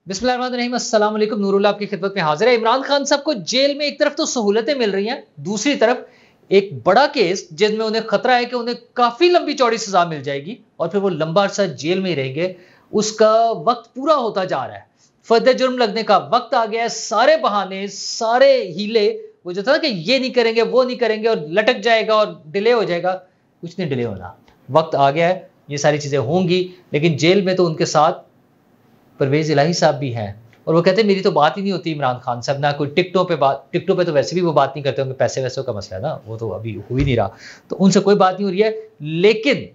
बिस्मिल्लाहिर्रहमानिर्रहीम, अस्सलाम वालेकुम। नूरुल्लाह आपकी खिदमत में हाजिर है। इमरान खान साहब को जेल में एक तरफ तो सहूलतें मिल रही हैं, दूसरी तरफ एक बड़ा केस जिनमें उन्हें खतरा है कि उन्हें काफी लंबी चौड़ी सजा मिल जाएगी और फिर वो लंबा अरसा जेल में ही रहेंगे। उसका वक्त पूरा होता जा रहा है, फर्द जुर्म लगने का वक्त आ गया है। सारे बहाने, सारे हीले, वो जो था ना कि ये नहीं करेंगे, वो नहीं करेंगे और लटक जाएगा और डिले हो जाएगा, कुछ नहीं डिले होना, वक्त आ गया है, ये सारी चीजें होंगी। लेकिन जेल में तो उनके साथ परवेज इलाही साहब भी हैं और वो कहते हैं मेरी तो बात ही नहीं होती इमरान खान साहब, ना कोई टिकटों पे तो वैसे भी वो बात नहीं करते होंगे, पैसे वैसों का मसला है ना, वो तो अभी हो ही नहीं रहा, तो उनसे कोई बात नहीं हो रही है। लेकिन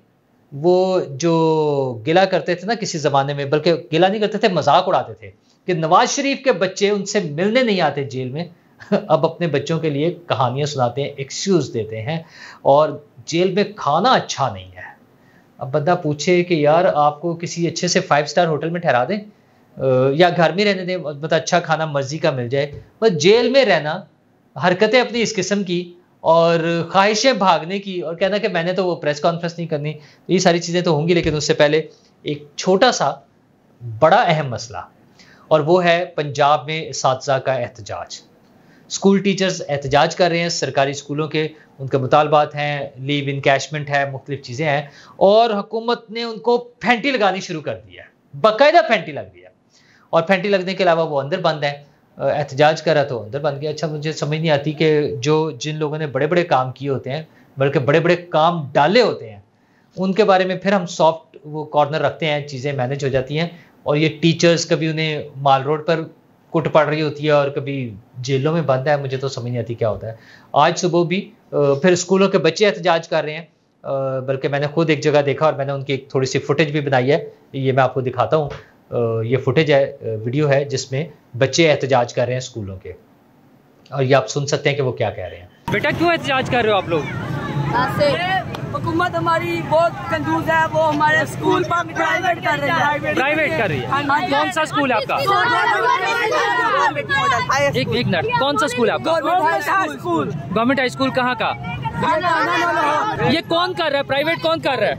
वो जो गिला करते थे ना किसी जमाने में, बल्कि गिला नहीं करते थे, मजाक उड़ाते थे कि नवाज शरीफ के बच्चे उनसे मिलने नहीं आते जेल में, अब अपने बच्चों के लिए कहानियां सुनाते हैं, एक्सक्यूज देते हैं और जेल में खाना अच्छा नहीं है। अब बंदा पूछे कि यार आपको किसी अच्छे से 5 स्टार होटल में ठहरा दें या घर में रहने दें, मतलब अच्छा खाना मर्जी का मिल जाए, बस जेल में रहना, हरकतें अपनी इस किस्म की और ख्वाहिशें भागने की और कहना कि मैंने तो वो प्रेस कॉन्फ्रेंस नहीं करनी, ये सारी चीज़ें तो होंगी। लेकिन उससे पहले एक छोटा सा बड़ा अहम मसला, और वो है पंजाब में इसातिज़ा का एहतजाज। स्कूल टीचर्स एहतजाज कर रहे हैं सरकारी स्कूलों के, उनके मुतालबात हैं, लीव इनकैशमेंट है, मुख्तलिफ चीज़ें हैं और हुकूमत ने उनको फैंटी लगानी शुरू कर दी है, बाकायदा फैंटी लग रही है। और फैंटी लगने के अलावा वो अंदर बंद है, एहतजाज कर रहा तो अंदर बंद गया। अच्छा, मुझे समझ नहीं आती कि जिन लोगों ने बड़े बड़े काम किए होते हैं, बल्कि बड़े बड़े काम डाले होते हैं, उनके बारे में फिर हम सॉफ्ट वो कॉर्नर रखते हैं, चीज़ें मैनेज हो जाती हैं। और ये टीचर्स कभी उन्हें माल रोड पर कुट पड़ रही होती है और कभी जेलों में बंद है, मुझे तो समझ नहीं आती क्या होता है। आज सुबह भी फिर स्कूलों के बच्चे एहतजाज कर रहे हैं, बल्कि मैंने खुद एक जगह देखा और मैंने उनकी एक थोड़ी सी फुटेज भी बनाई है, ये मैं आपको दिखाता हूँ। ये फुटेज है, वीडियो है जिसमें बच्चे एहतजाज कर रहे हैं स्कूलों के, और ये आप सुन सकते हैं कि वो क्या कह रहे हैं। बेटा क्यों एहतजाज कर रहे हो आप लोग? हुकूमत हमारी बहुत कंजूस है, वो हमारे स्कूल प्राइवेट कर रही है। प्राइवेट कर रही है? कौन सा स्कूल है आपका? एक मिनट, कौन सा स्कूल है आपका? Government high school. कहाँ का? ये कौन कर रहा है? प्राइवेट कौन कर रहा है?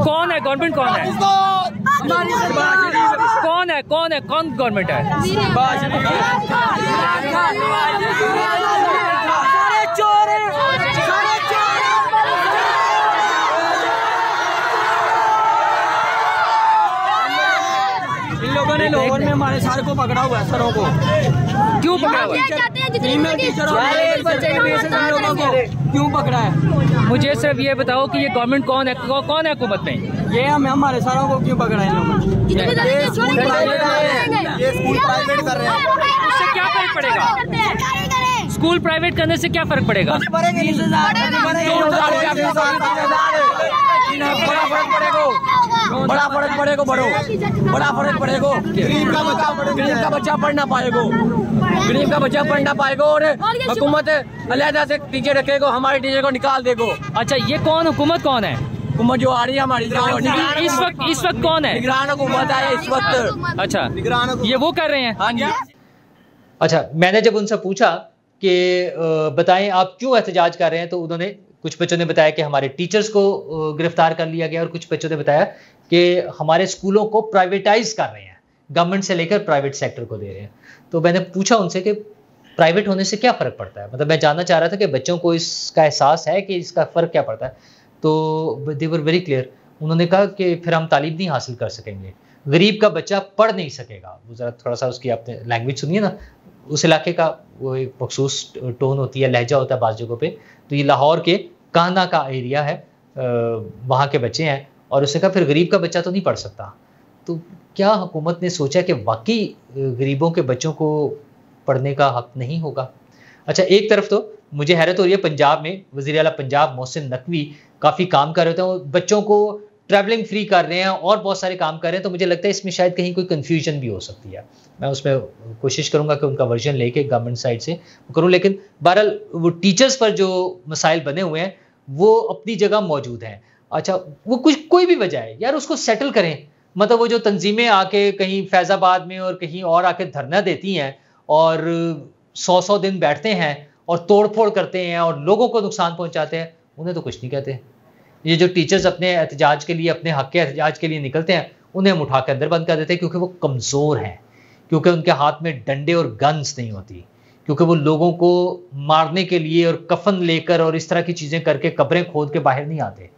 कौन है? गवर्नमेंट कौन है? कौन है? कौन गवर्नमेंट है? इन लोगों ने लाहौर में हमारे सर को पकड़ा हुआ है, सरों को। क्यों पकड़ा हुआ है? क्यों पकड़ा है? मुझे सिर्फ ये बताओ कि ये गवर्नमेंट कौन है? कौन है हुकूमत में? ये हमारे सरों को क्यों पकड़ा है इन लोगों ने? ये स्कूल प्राइवेट कर रहे हैं। इससे क्या फर्क पड़ेगा? स्कूल प्राइवेट करने से क्या फर्क पड़ेगा? बड़ा फर्क पड़ेगा, बड़ा फर्क पड़ेगा। गरीब का बच्चा पढ़ ना पाएगा, गरीब का बच्चा पढ़ ना पाएगा और हुकूमत अलहदा से टीचर रखेगा, हमारे टीचर को निकाल देगा। अच्छा, ये कौन हुकूमत कौन है? हुकूमत जो आ रही है हमारी इस वक्त कौन है? निगरान हुकूमत है इस वक्त। अच्छा, ये वो कर रहे हैं? हाँ जी। अच्छा, मैंने जब उनसे पूछा कि बताएं आप क्यों एहतजाज कर रहे हैं, तो उन्होंने, कुछ बच्चों ने बताया कि हमारे टीचर्स को गिरफ्तार कर लिया गया और कुछ बच्चों ने बताया कि हमारे स्कूलों को प्राइवेटाइज कर रहे हैं, गवर्नमेंट से लेकर प्राइवेट सेक्टर को दे रहे हैं। तो मैंने पूछा उनसे कि प्राइवेट होने से क्या फ़र्क पड़ता है, मतलब मैं जानना चाह रहा था कि बच्चों को इसका एहसास है कि इसका फ़र्क क्या पड़ता है। तो दे वर वेरी क्लियर, उन्होंने कहा कि फिर हम तालीम नहीं हासिल कर सकेंगे, गरीब का बच्चा पढ़ नहीं सकेगा। वो ज़रा थोड़ा सा उसकी आपने लैंग्वेज सुनिए ना, उस इलाके का वो एक मखसूस टोन होती है, लहजा होता है बाज़ जगहों पे। तो ये लाहौर के कान्हा का एरिया है, वहाँ के बच्चे हैं, और उसने कहा फिर गरीब का बच्चा तो नहीं पढ़ सकता। तो क्या हुकूमत ने सोचा कि वाकई गरीबों के बच्चों को पढ़ने का हक नहीं होगा? अच्छा, एक तरफ तो मुझे हैरत हो रही है, पंजाब में वज़ीर आला पंजाब मोहसिन नकवी काफ़ी काम कर रहे होते हैं, बच्चों को ट्रैवलिंग फ्री कर रहे हैं और बहुत सारे काम कर रहे हैं। तो मुझे लगता है इसमें शायद कहीं कोई कन्फ्यूजन भी हो सकती है। मैं उसमें कोशिश करूंगा कि उनका वर्जन लेके गवर्नमेंट साइड से करूं, लेकिन बहरहाल वो टीचर्स पर जो मसाइल बने हुए हैं वो अपनी जगह मौजूद हैं। अच्छा, वो कुछ कोई भी वजह है यार, उसको सेटल करें। मतलब वो जो तंजीमें आके कहीं फैज़ाबाद में और कहीं और आके धरना देती हैं और 100 दिन बैठते हैं और तोड़ फोड़ करते हैं और लोगों को नुकसान पहुंचाते हैं, उन्हें तो कुछ नहीं कहते। ये जो टीचर्स अपने एहतजाज के लिए, अपने हक के एहतजाज के लिए निकलते हैं, उन्हें हम उठा के अंदर बंद कर देते हैं, क्योंकि वो कमज़ोर हैं, क्योंकि उनके हाथ में डंडे और गन्स नहीं होती, क्योंकि वो लोगों को मारने के लिए और कफन लेकर और इस तरह की चीज़ें करके कब्रें खोद के बाहर नहीं आते।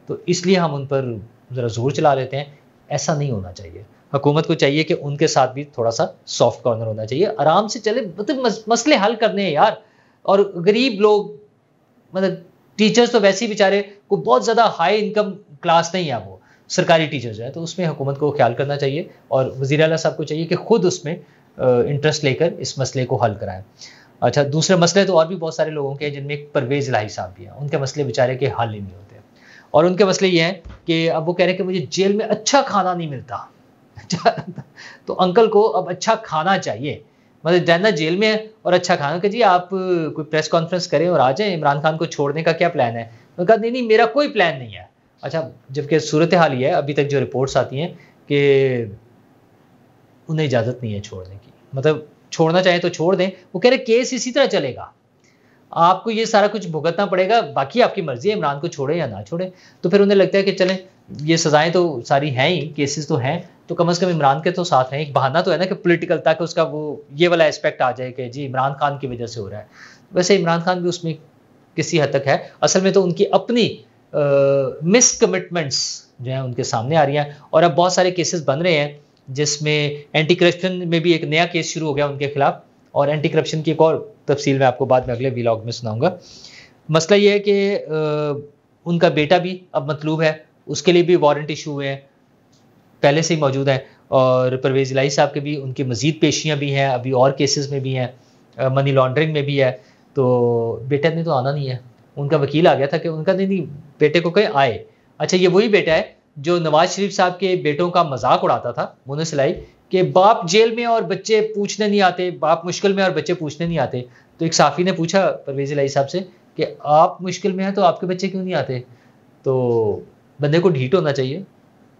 तो इसलिए हम उन पर ज़रा जोर चला लेते हैं। ऐसा नहीं होना चाहिए। हुकूमत को चाहिए कि उनके साथ भी थोड़ा सा सॉफ्ट कॉर्नर होना चाहिए, आराम से चले, मतलब मसले हल करने हैं यार। और गरीब लोग, मतलब टीचर्स तो वैसे ही बेचारे को बहुत ज़्यादा हाई इनकम क्लास नहीं है, वो सरकारी टीचर्स हैं, तो उसमें हुकूमत को ख्याल करना चाहिए और वज़ीर आला साहब को चाहिए कि खुद उसमें इंटरेस्ट लेकर इस मसले को हल कराएं। अच्छा, दूसरे मसले तो और भी बहुत सारे लोगों के हैं, जिनमें एक परवेज़ इलाही साहब भी हैं, उनके मसले बेचारे के हल ही नहीं होते। और उनके मसले ये हैं कि अब वो कह रहे हैं कि मुझे जेल में अच्छा खाना नहीं मिलता। तो अंकल को अब अच्छा खाना चाहिए, मतलब रहना जेल में है और अच्छा खाना। कि जी आप कोई प्रेस कॉन्फ्रेंस करें और आ जाएं, इमरान खान को छोड़ने का क्या प्लान है? उन्होंने कहा नहीं मेरा कोई प्लान नहीं है। अच्छा, जबकि सूरत हाल ये है, अभी तक जो रिपोर्ट्स आती हैं कि उन्हें इजाज़त नहीं है छोड़ने की, मतलब छोड़ना चाहें तो छोड़ दें। वो कह रहे केस इसी तरह चलेगा, आपको ये सारा कुछ भुगतना पड़ेगा, बाकी आपकी मर्जी है इमरान को छोड़े या ना छोड़े। तो फिर उन्हें लगता है कि चलें, ये सजाएं तो सारी हैं ही, केसेस तो हैं, तो कम से कम इमरान के तो साथ हैं। एक बहाना तो है ना कि पॉलिटिकल, ताकि उसका वो ये वाला एस्पेक्ट आ जाए कि जी इमरान खान की वजह से हो रहा है। वैसे इमरान खान भी उसमें किसी हद तक है, असल में तो उनकी अपनी मिस कमिटमेंट्स जो हैं उनके सामने आ रही हैं। और अब बहुत सारे केसेस बन रहे हैं, जिसमें एंटी करप्शन में भी एक नया केस शुरू हो गया उनके खिलाफ, और एंटी करप्शन की एक और तफसील मैं आपको बाद में अगले व्लॉग में सुनाऊंगा। मसला ये है कि उनका बेटा भी अब मतलूब है, उसके लिए भी वारंट इशू हुए हैं, पहले से ही मौजूद है। और परवेज़ इलाही साहब के भी, उनकी मज़ीद पेशियाँ भी हैं, अभी और केसेस में भी हैं, मनी लॉन्ड्रिंग में भी है। तो बेटे ने तो आना नहीं है, उनका वकील आ गया था कि उनका नहीं बेटे को कहीं आए। अच्छा, ये वही बेटा है जो नवाज शरीफ साहब के बेटों का मजाक उड़ाता था, मुन्ना सिलाई, कि बाप जेल में और बच्चे पूछने नहीं आते, बाप मुश्किल में और बच्चे पूछने नहीं आते। तो एक साफ़ी ने पूछा परवेज़ इलाही साहब से कि आप मुश्किल में हैं तो आपके बच्चे क्यों नहीं आते? तो बंदे को ढीठ होना चाहिए।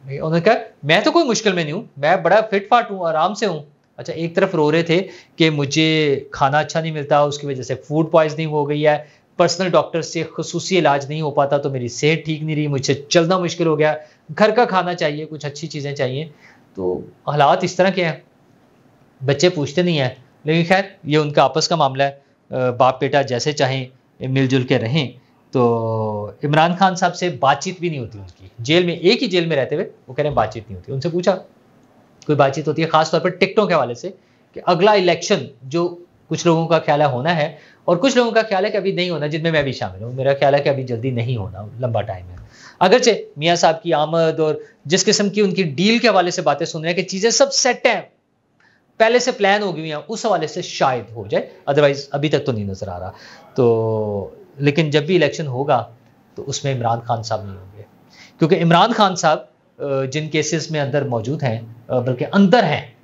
उन्होंने कहा मैं तो कोई मुश्किल में नहीं हूँ, मैं बड़ा फिट फाट हूँ, आराम से हूँ। अच्छा, एक तरफ रो रहे थे कि मुझे खाना अच्छा नहीं मिलता, उसकी वजह से फूड पॉइजनिंग हो गई है, पर्सनल डॉक्टर से खुसूसी इलाज नहीं हो पाता, तो मेरी सेहत ठीक नहीं रही, मुझे चलना मुश्किल हो गया, घर का खाना चाहिए, कुछ अच्छी चीज़ें चाहिए। तो हालात इस तरह के हैं, बच्चे पूछते नहीं हैं। लेकिन खैर ये उनका आपस का मामला है, बाप बेटा जैसे चाहें मिलजुल के रहें। तो इमरान खान साहब से बातचीत भी नहीं होती उनकी, जेल में, एक ही जेल में रहते हुए वो कह रहे हैं बातचीत नहीं होती। उनसे पूछा कोई बातचीत होती है, खासतौर पर टिकटों के हवाले से, कि अगला इलेक्शन जो कुछ लोगों का ख्याल है होना है और कुछ लोगों का ख्याल है कि अभी नहीं होना, जिनमें मैं भी शामिल हूँ। मेरा ख्याल है कि अभी जल्दी नहीं होना, लंबा टाइम है। अगरचे मियाँ साहब की आमद और जिस किस्म की उनकी डील के हवाले से बातें सुन रहे हैं कि चीज़ें सब सेट हैं, पहले से प्लान हो गई हैं, उस हवाले से शायद हो जाए, अदरवाइज अभी तक तो नहीं नजर आ रहा। तो लेकिन जब भी इलेक्शन होगा तो उसमें इमरान खान साहब नहीं होंगे, क्योंकि इमरान खान साहब जिन केसेस में अंदर मौजूद हैं, बल्कि अंदर हैं,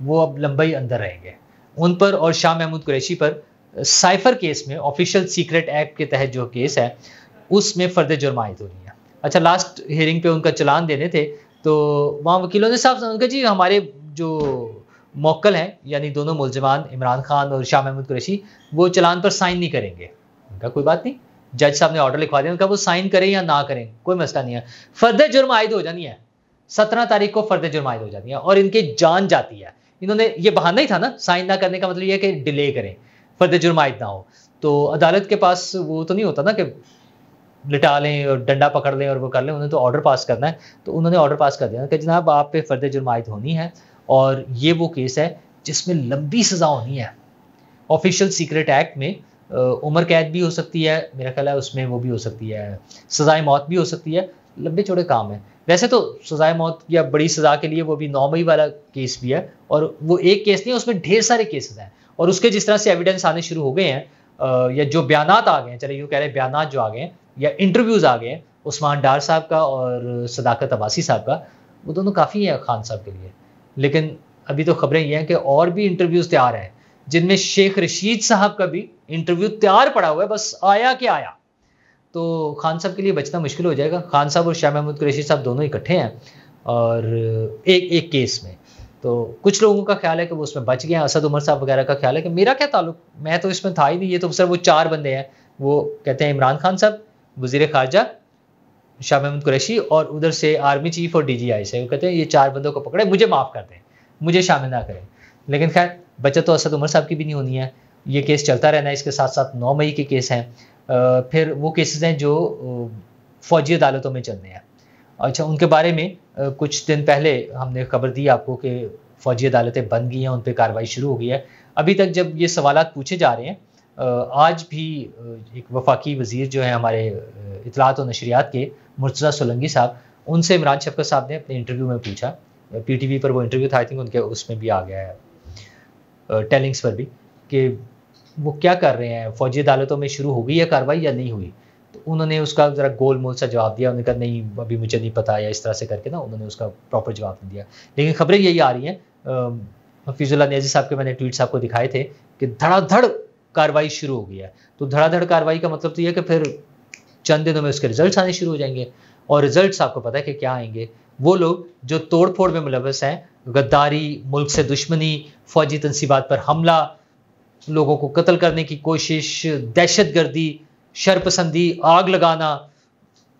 वो अब लंबा ही अंदर रहेंगे। उन पर और शाह महमूद कुरैशी पर साइफर केस में, ऑफिशियल सीक्रेट एक्ट के तहत जो केस है, उसमें फर्द जुर्म आयद हो रही है। अच्छा, लास्ट हियरिंग पे उनका चलान देने थे, तो वहाँ वकीलों ने साफ समझा जी हमारे जो मौक्कल हैं, यानी दोनों मुलजमान इमरान खान और शाह महमूद कुरैशी, वो चलान पर साइन नहीं करेंगे। उनका कोई बात नहीं, जज साहब ने ऑर्डर लिखवा दिया, उनका वो साइन करें या ना करें कोई मसला नहीं है, फर्द जुर्म आयद हो जानी है। 17 तारीख को फर्द जुर्म आयद हो जाती है और इनकी जान जाती है। इन्होंने ये बहाना ही था ना, साइन ना करने का मतलब ये है कि डिले करें, फर्द जुर्म आयद ना हो। तो अदालत के पास वो तो नहीं होता ना कि लिटा लें और डंडा पकड़ लें और वो कर लें, उन्हें तो ऑर्डर पास करना है। तो उन्होंने ऑर्डर पास कर दिया कि जनाब आप पे फर्द जुर्म आयद होनी है, और ये वो केस है जिसमें लंबी सज़ा होनी है। ऑफिशियल सीक्रेट एक्ट में उम्र कैद भी हो सकती है, मेरा ख्याल है उसमें वो भी हो सकती है, सज़ाए मौत भी हो सकती है, लंबे चौड़े काम है। वैसे तो सज़ाए मौत या बड़ी सज़ा के लिए वो भी 9 मई वाला केस भी है, और वो एक केस नहीं है, उसमें ढेर सारे केसेस हैं। और उसके जिस तरह से एविडेंस आने शुरू हो गए हैं, या जो बयानात आ गए हैं, चले यूँ कह रहे हैं बयानात जो आ गए हैं या इंटरव्यूज़ आ गए हैं उस्मान डार साहब का और सदाकत अब्बासी साहब का, वो दोनों काफ़ी हैं खान साहब के लिए। लेकिन अभी तो खबरें ये हैं कि और भी इंटरव्यूज़ तैयार हैं, जिनमें शेख रशीद साहब का भी इंटरव्यू तैयार पड़ा हुआ है, बस आया कि आया। तो खान साहब के लिए बचना मुश्किल हो जाएगा। खान साहब और शाह महमूद कुरैशी साहब दोनों इकट्ठे हैं और एक केस में। तो कुछ लोगों का ख्याल है कि वो उसमें बच गए हैं, असद उमर साहब वगैरह का ख्याल है कि मेरा क्या ताल्लुक, मैं तो इसमें था ही नहीं, ये तो सिर्फ वो 4 बंदे हैं। वो कहते हैं इमरान खान साहब, वज़ीर ख़ारजा शाह महमूद कुरैशी और उधर से आर्मी चीफ और DGI से, वो कहते हैं ये 4 बंदों को पकड़े, मुझे माफ़ कर दें, मुझे शामिल ना करें। लेकिन खैर बचत तो असद उमर साहब की भी नहीं होनी है, ये केस चलता रहना है। इसके साथ साथ 9 मई के केस हैं, फिर वो केसेस हैं जो फौजी अदालतों में चलने हैं। अच्छा, उनके बारे में कुछ दिन पहले हमने खबर दी आपको कि फौजी अदालतें बन गई हैं, उन पर कार्रवाई शुरू हो गई है। अभी तक जब ये सवालात पूछे जा रहे हैं, आज भी एक वफाकी वज़ीर जो है हमारे इत्तलात और नशरियात के, मुर्तज़ा सोलंकी साहब, उनसे इमरान शफ़क़त साहब ने अपने इंटरव्यू में पूछा, PTV पर वो इंटरव्यू था, आई थिंक उनके उसमें भी आ गया है टेलिंग्स पर भी, कि वो क्या कर रहे हैं, फौजी अदालतों में शुरू हो गई है कार्रवाई या नहीं हुई। तो उन्होंने उसका ज़रा गोल मोल सा जवाब दिया, उन्होंने कहा नहीं अभी मुझे नहीं पता, या इस तरह से करके ना उन्होंने उसका प्रॉपर जवाब नहीं दिया। लेकिन खबरें यही आ रही हैं, हफीजुल्लाह नियाज़ी साहब के मैंने ट्वीट्स आपको दिखाए थे कि धड़ाधड़ कार्रवाई शुरू हो गई है। तो धड़ाधड़ कार्रवाई का मतलब तो ये कि फिर चंद दिनों में उसके रिजल्ट्स आने शुरू हो जाएंगे, और रिजल्ट्स आपको पता है कि क्या आएंगे। वो लोग जो तोड़ फोड़ में मुलव्वस हैं, गद्दारी, मुल्क से दुश्मनी, फौजी तंसीबात पर हमला, लोगों को कत्ल करने की कोशिश, दहशतगर्दी, शरपसंदी, आग लगाना,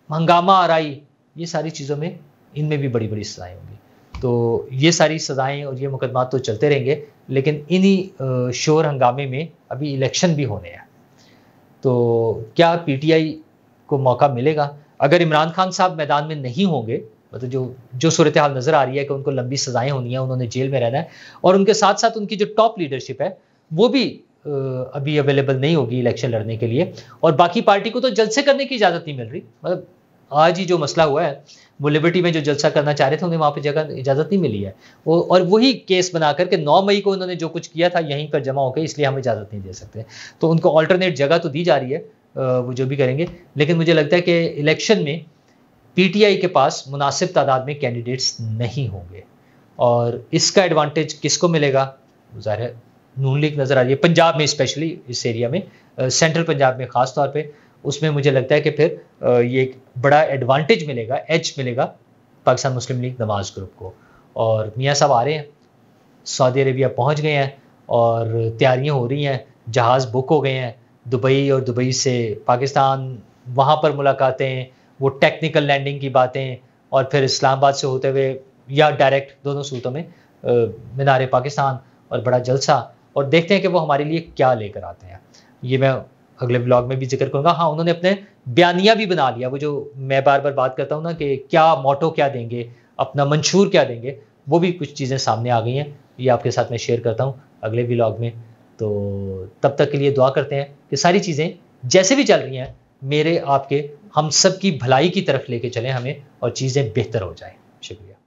हंगामा आराई, ये सारी चीज़ों में इनमें भी बड़ी बड़ी सज़ाएँ होंगी। तो ये सारी सज़ाएँ और ये मुकदमात तो चलते रहेंगे, लेकिन इन्हीं शोर हंगामे में अभी इलेक्शन भी होने हैं। तो क्या PTI को मौका मिलेगा? अगर इमरान खान साहब मैदान में नहीं होंगे, मतलब जो सूरत हाल नज़र आ रही है कि उनको लंबी सज़ाएँ होनी है, उन्होंने जेल में रहना है, और उनके साथ साथ उनकी जो टॉप लीडरशिप है वो भी अभी अवेलेबल नहीं होगी इलेक्शन लड़ने के लिए, और बाकी पार्टी को तो जलसे करने की इजाज़त नहीं मिल रही। मतलब आज ही जो मसला हुआ है, वो लिबर्टी में जो जलसा करना चाह रहे थे, उन्हें वहाँ पे जगह इजाज़त नहीं मिली है, वो और वही केस बना करके 9 मई को उन्होंने जो कुछ किया था यहीं पर जमा होकर, इसलिए हम इजाज़त नहीं दे सकते। तो उनको ऑल्टरनेट जगह तो दी जा रही है, वो जो भी करेंगे, लेकिन मुझे लगता है कि इलेक्शन में PTI के पास मुनासिब तादाद में कैंडिडेट्स नहीं होंगे, और इसका एडवांटेज किसको मिलेगा? ज़ाहिर है नून लीग नज़र आ रही है पंजाब में, स्पेशली इस एरिया में, सेंट्रल पंजाब में ख़ास तौर पे। उसमें मुझे लगता है कि फिर ये एक बड़ा एडवांटेज मिलेगा, एज मिलेगा पाकिस्तान मुस्लिम लीग नवाज़ ग्रुप को। और मियाँ साहब आ रहे हैं, सऊदी अरेबिया पहुँच गए हैं और तैयारियाँ हो रही हैं, जहाज़ बुक हो गए हैं दुबई, और दुबई से पाकिस्तान, वहाँ पर मुलाकातें, वो टेक्निकल लैंडिंग की बातें, और फिर इस्लामाबाद से होते हुए या डायरेक्ट दोनों सूरतों में मीनार पाकिस्तान, और बड़ा जलसा। और देखते हैं कि वो हमारे लिए क्या लेकर आते हैं। ये मैं अगले ब्लॉग में भी जिक्र करूँगा। हाँ, उन्होंने अपने बयानिया भी बना लिया, वो जो मैं बार बार बात करता हूँ ना कि क्या मोटो क्या देंगे, अपना मंशूर क्या देंगे, वो भी कुछ चीज़ें सामने आ गई हैं। ये आपके साथ मैं शेयर करता हूँ अगले ब्लॉग में। तो तब तक के लिए दुआ करते हैं कि सारी चीज़ें जैसे भी चल रही हैं, मेरे आपके हम सब की भलाई की तरफ लेके चलें हमें, और चीज़ें बेहतर हो जाएं। शुक्रिया।